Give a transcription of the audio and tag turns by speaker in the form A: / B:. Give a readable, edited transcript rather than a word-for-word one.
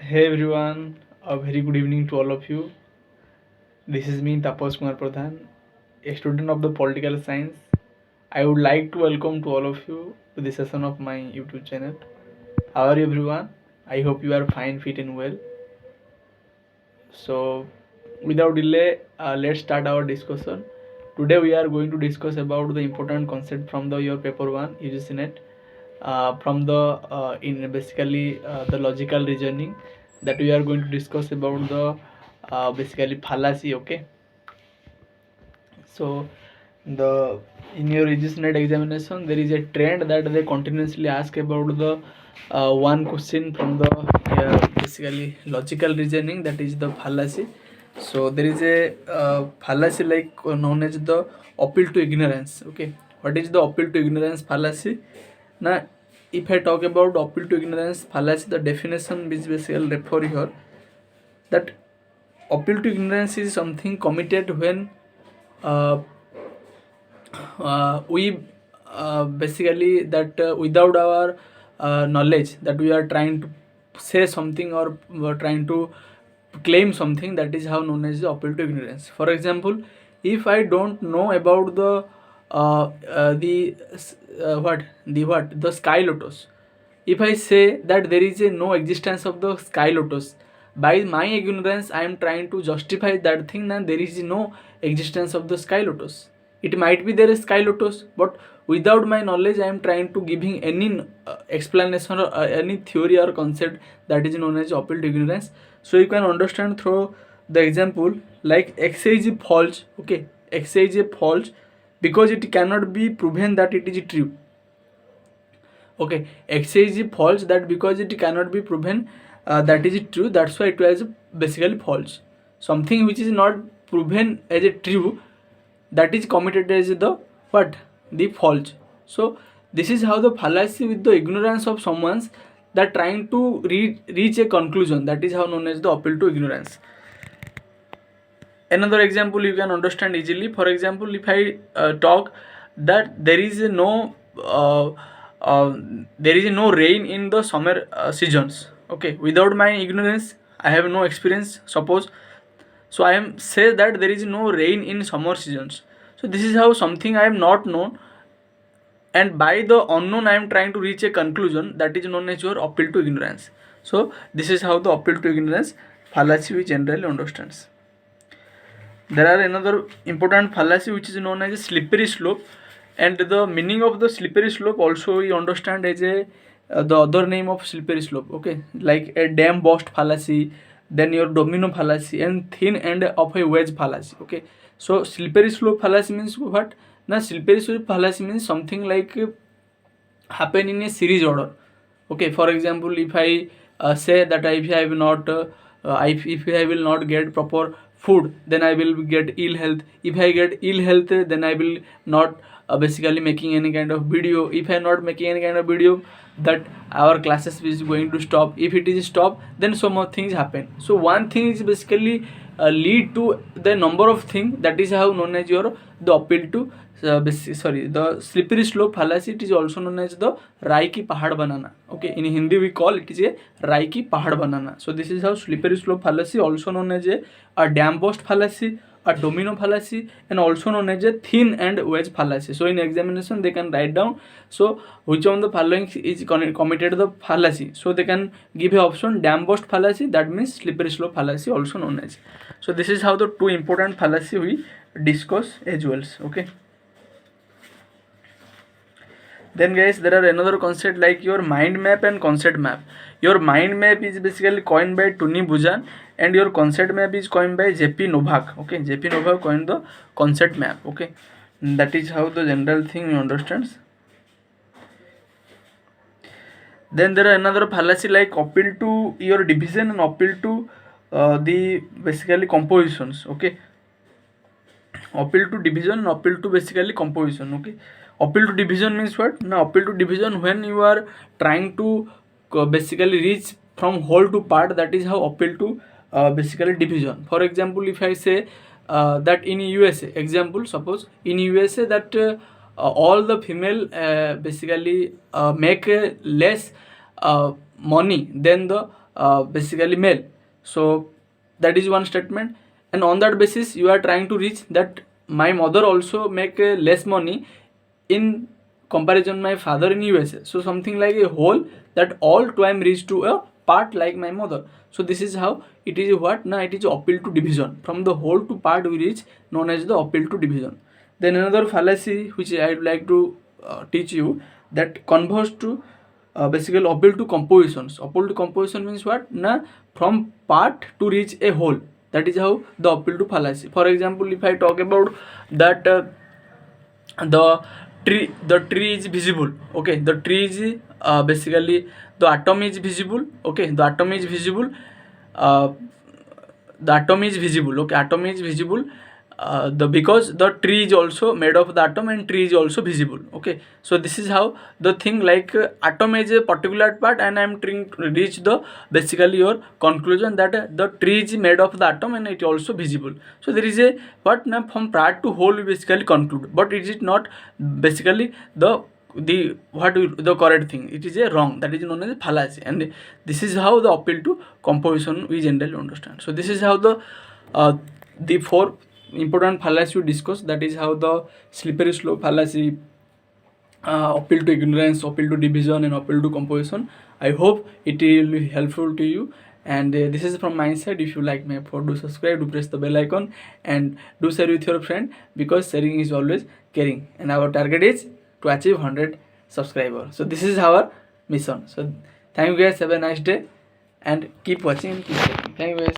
A: Hey everyone, a very good evening to all of you. This is me, Tapash ku.pradhan, a student of the political science. I would like to welcome to all of you to the session of my YouTube channel. How are you everyone? I hope you are fine, fit and well. So, without delay, let's start our discussion. Today we are going to discuss about the important concept from the your paper 1 ugcnet from the in basically the logical reasoning that we are going to discuss about the basically fallacy. Okay, so the in your ugcnet examination there is a trend that they continuously ask about the one question from the basically logical reasoning, that is the fallacy. So there is a fallacy like known as the appeal to ignorance. Okay, what is the appeal to ignorance fallacy? Now, if I talk about appeal to ignorance fallacy, the definition which basically refer here that appeal to ignorance is something committed when uh, we basically that without our knowledge that we are trying to say something or we are trying to claim something, that is how known as the appeal to ignorance. For example, if I don't know about the sky lotus, if I say that there is a no existence of the sky lotus, by my ignorance I am trying to justify that thing that there is no existence of the sky lotus. It might be there is sky lotus, but without my knowledge I am trying to giving any explanation or any theory or concept, that is known as appeal to ignorance. So you can understand through the example like x is false. Okay, x is false because it cannot be proven that it is true. Okay, x is false that because it cannot be proven that is true, that's why it was basically false. Something which is not proven as a true, that is committed as the what, the false. So this is how the fallacy with the ignorance of someone's that trying to reach a conclusion, that is how known as the appeal to ignorance. Another example you can understand easily. For example, if I talk that uh, there is no rain in the summer seasons. Okay, without my ignorance I have no experience, suppose. So I am say that there is no rain in summer seasons. So this is how something I am not known, and by the unknown I am trying to reach a conclusion, that is known as your appeal to ignorance. So this is how the appeal to ignorance fallacy we generally understands. There are another important fallacy which is known as a slippery slope, and the meaning of the slippery slope also we understand as a the other name of slippery slope. Okay, like a dam burst fallacy, then your domino fallacy, and thin end of a wedge fallacy. Okay, so slippery slope fallacy means what? Now slippery slope fallacy means something like happen in a series order. Okay, for example, if I say that if I have not if I will not get proper food, then I will get ill health. If I get ill health, then I will not basically making any kind of video. If I am not making any kind of video, that our classes is going to stop. If it is stop, then so more things happen. So one thing is basically lead to the number of things, that is how known as your the appeal to the slippery slope fallacy. It is also known as the rai ki pahad banana. Okay, in Hindi we call it is a rai ki pahad banana. So this is how slippery slope fallacy, also known as a dam burst fallacy, a domino fallacy, and also known as a thin and wedge fallacy. So in examination they can write down, so which one the following is committed the fallacy. So they can give a option dam burst fallacy, that means slippery slope fallacy also known as. So this is how the two important fallacy we discuss as well. Okay, then guys there are another concept like your mind map and concept map. Your mind map is basically coined by Tony Buzan, and your concept map is coined by JP Novak. Okay, JP Novak coined the concept map. Okay, that is how the general thing you understands. Then there are another fallacy like appeal to your division and appeal to the basically compositions. Okay, appeal to division and appeal to basically composition. Okay, appeal to division means what? Now appeal to division when you are trying to basically reach from whole to part, that is how appeal to basically division. For example, if I say that in USA, example, suppose in USA that all the female basically make less money than the basically male. So that is one statement, and on that basis you are trying to reach that my mother also make less money in comparison my father in USA. So something like a whole, that all time reach to a part like my mother. So this is how it is. What now? It is appeal to division. From the whole to part we reach, known as the appeal to division. Then another fallacy which I would like to teach you, that converse to basically appeal to compositions. Appeal to composition means what? Na, from part to reach a whole. That is how the appeal to fallacy. For example, if I talk about that the tree is visible. Okay, the tree is basically the atom is visible. Okay, the atom is visible. Uh, the atom is visible. Okay, atom is visible. The because the tree is also made of the atom and tree is also visible. Okay, so this is how the thing, like atom is a particular part, and I am trying to reach the basically your conclusion that the tree is made of the atom and it also visible. So there is a what now, from part to whole we basically conclude, but it is not basically the correct thing. It is a wrong, that is known as fallacy, and this is how the appeal to composition we generally understand. So this is how the four important fallacy we discuss. That is how the slippery slope fallacy, appeal to ignorance, appeal to division, and appeal to composition. I hope it will be helpful to you. And this is from my side. If you like my effort, do subscribe, do press the bell icon, and do share with your friend, because sharing is always caring. And our target is to achieve 100 subscribers. So this is our mission. So thank you guys. Have a nice day, and keep watching and keep checking. Thank you guys.